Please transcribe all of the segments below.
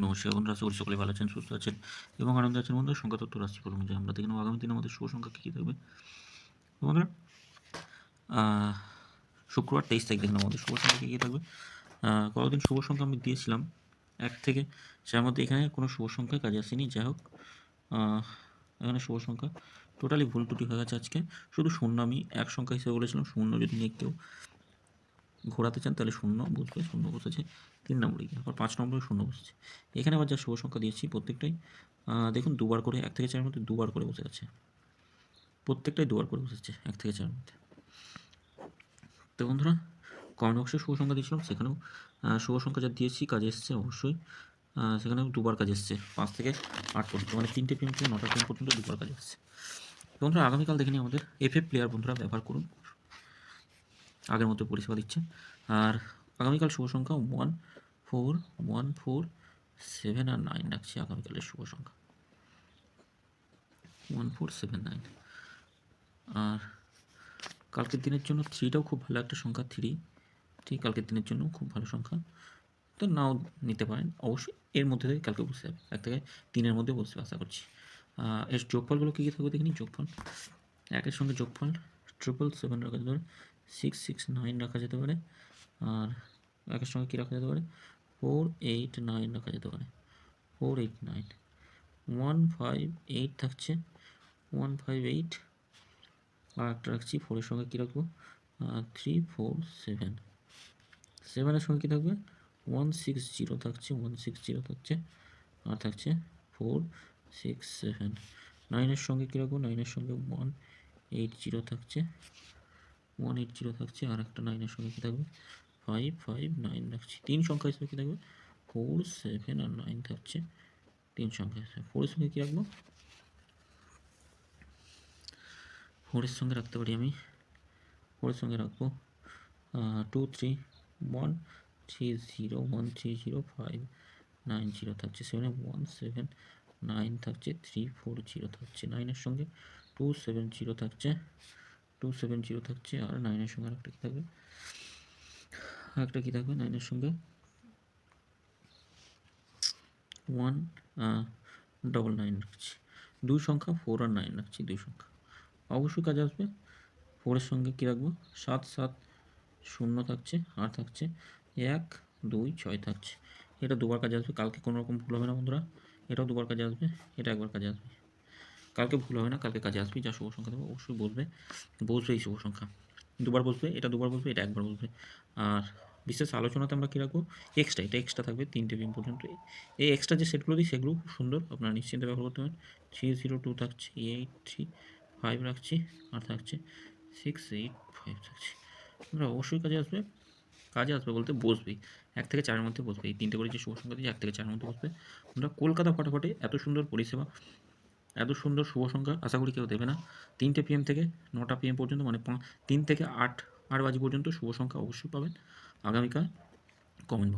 নমস্কার বন্ধুরা, আশা করি সকলে ভালো আছেন, সুস্থ আছেন এবং আনন্দে আছেন। বন্ধুরা, সংখ্যা তত্ত্ব রাশিফল অনুযায়ী আমরা দেখে নেব আগামী দিনে আমাদের শুভ সংখ্যা কী থাকবে। বন্ধুরা, শুক্রবার 23 তারিখ দেখে নেব আমাদের শুভ সংখ্যা কী থাকবে। কতদিন শুভ সংখ্যা আমি দিয়েছিলাম 1 থেকে, যার মধ্যে এখানে কোনো শুভ সংখ্যায় কাজে আসেনি। যাই হোক, এখানে শুভ সংখ্যা টোটালি ভুল ত্রুটি হয়ে গেছে। আজকে শুধু শূন্য আমি এক সংখ্যা হিসেবে বলেছিলাম। শূন্য যদি নিয়ে কেউ ঘোরাতে চান তাহলে শূন্য বসবে, শূন্য বসেছে 3 নম্বরে গিয়ে, আবার 5 নম্বরে শূন্য বসেছে। এখানে আবার যা শুভ সংখ্যা দিয়েছি প্রত্যেকটাই দেখুন দুবার করে, 1 থেকে 4 মধ্যে দুবার করে বসে আছে, প্রত্যেকটাই দুবার করে বসেছে 1 থেকে 4 মধ্যে। তো বন্ধুরা, কমেন্ট বক্সে শুভ সংখ্যা দিয়েছিলাম, সেখানেও শুভ সংখ্যা যা দিয়েছি কাজে এসছে অবশ্যই। সেখানেও দুবার কাজে এসছে 5 থেকে 8 পর্যন্ত, মানে 3টে PM থেকে 9টা PM পর্যন্ত দুবার কাজে এসছে। বন্ধুরা, আগামীকাল দেখে নিই আমাদের FF প্লেয়ার বন্ধুরা ব্যবহার করুন, আগের মতো পরিষেবা দিচ্ছে। আর আগামীকাল শুভ সংখ্যা 1 4 1 4 7 আর 9 রাখছি আগামীকালের শুভ সংখ্যা 1 4 7 9। আর কালকের দিনের জন্য 3টাও খুব ভালো একটা সংখ্যা, 3 ঠিক কালকের দিনের জন্য খুব ভালো সংখ্যা, তো নাও নিতে পারেন। অবশ্যই এর মধ্যে থেকে কালকে বসে যাবে, 1 থেকে 3-এর মধ্যে বসবে আশা করছি। এর যোগফলগুলো কী কী থাকবে দেখে নিই। যোগফল 1-এর সঙ্গে যোগফল 777 রাখা যেতে পারে, 669 রাখা যেতে পারে, আর 1-এর সঙ্গে কী রাখা যেতে পারে 489 রাখা যেতে পারে, 489 158 থাকছে, 158। আর একটা রাখছি 4-এর সঙ্গে কী রাখবো 347, 7-এর সঙ্গে কী থাকবে 160 থাকছে, 160 থাকছে, আর থাকছে 467। 9-এর সঙ্গে কী রাখবো 9-এর সঙ্গে 180 থাকছে, 180 থাকছে, আর একটা 9-এর সঙ্গে কী থাকবে 559 রাখছি। 3 সংখ্যা হিসেবে কী থাকবে 4 7 আর 9 থাকছে 3 সংখ্যা হিসেবে। 4-এর সঙ্গে কী রাখবো 4-এর সঙ্গে রাখতে পারি আমি, 4-এর সঙ্গে রাখবো 2 3 1 3 0 1 3 0 5 9 0 থাকছে, 7-এ 1 7 9 থাকছে, 3 4 0 থাকছে। 9-এর সঙ্গে 2 7 0 থাকছে, 2 7 0 থাকছে, আর 9-এর সঙ্গে আরেকটা কী থাকবে 9-এর সঙ্গে 1 9 রাখছি। 2 সংখ্যা 4 আর 9 রাখছি, 2 সংখ্যা অবশ্যই কাজে আসবে। 4-এর সঙ্গে কী রাখবো 7 7 0 থাকছে, আর থাকছে 1 2 6 থাকছে। এটা দুবার কাজে আসবে, কালকে কোনো রকম ভুল হবে না বন্ধুরা। এটাও দুবার কাজে আসবে, এটা একবার কাজে আসবে। কালকে ভুল হবে না, কালকে কাজে আসবে। যা শুভ সংখ্যা দেবো অবশ্যই বসবে এই শুভ সংখ্যা দুবার বসবে, এটা দুবার বসবে, এটা একবার বসবে। আর বিশেষ আলোচনাতে আমরা কী রাখবো এটা এক্সট্রা থাকবে 3টে PM পর্যন্ত। এই এক্সট্রা যে সেটগুলো দিই সেগুলো খুব সুন্দর, আপনারা নিশ্চিন্তে ব্যবহার করতে পারেন। 302 থাকছে, 835 রাখছি, আর থাকছে 685 থাকছে। আমরা অবশ্যই কাজে আসবে বলতে বসবেই, 1 থেকে 4-এর মধ্যে বসবে। এই 3টে করে যে শুভ সংখ্যা দিয়ে 1 থেকে 4-এর মধ্যে বসবে। আমরা কলকাতা ফটাফটে এত সুন্দর পরিষেবা, এত সুন্দর শুভ সংখ্যা আশা করি কেউ দেবে না। 3টে PM থেকে 9টা PM পর্যন্ত, মানে 3 থেকে 8 বাজি পর্যন্ত শুভ সংখ্যা অবশ্যই পাবেন আগামীকাল কমেন্ট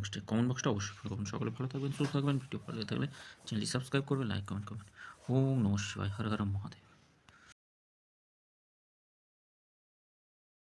বক্সটা অবশ্যই ফলো করবেন। সকলে ভালো থাকবেন, সুস্থ থাকবেন। ভিডিও ভালো লাগলে চ্যানেলটি সাবস্ক্রাইব করবেন, লাইক কমেন্ট করবেন। ওম নমঃ শিবায়, হর হর মহাদেব।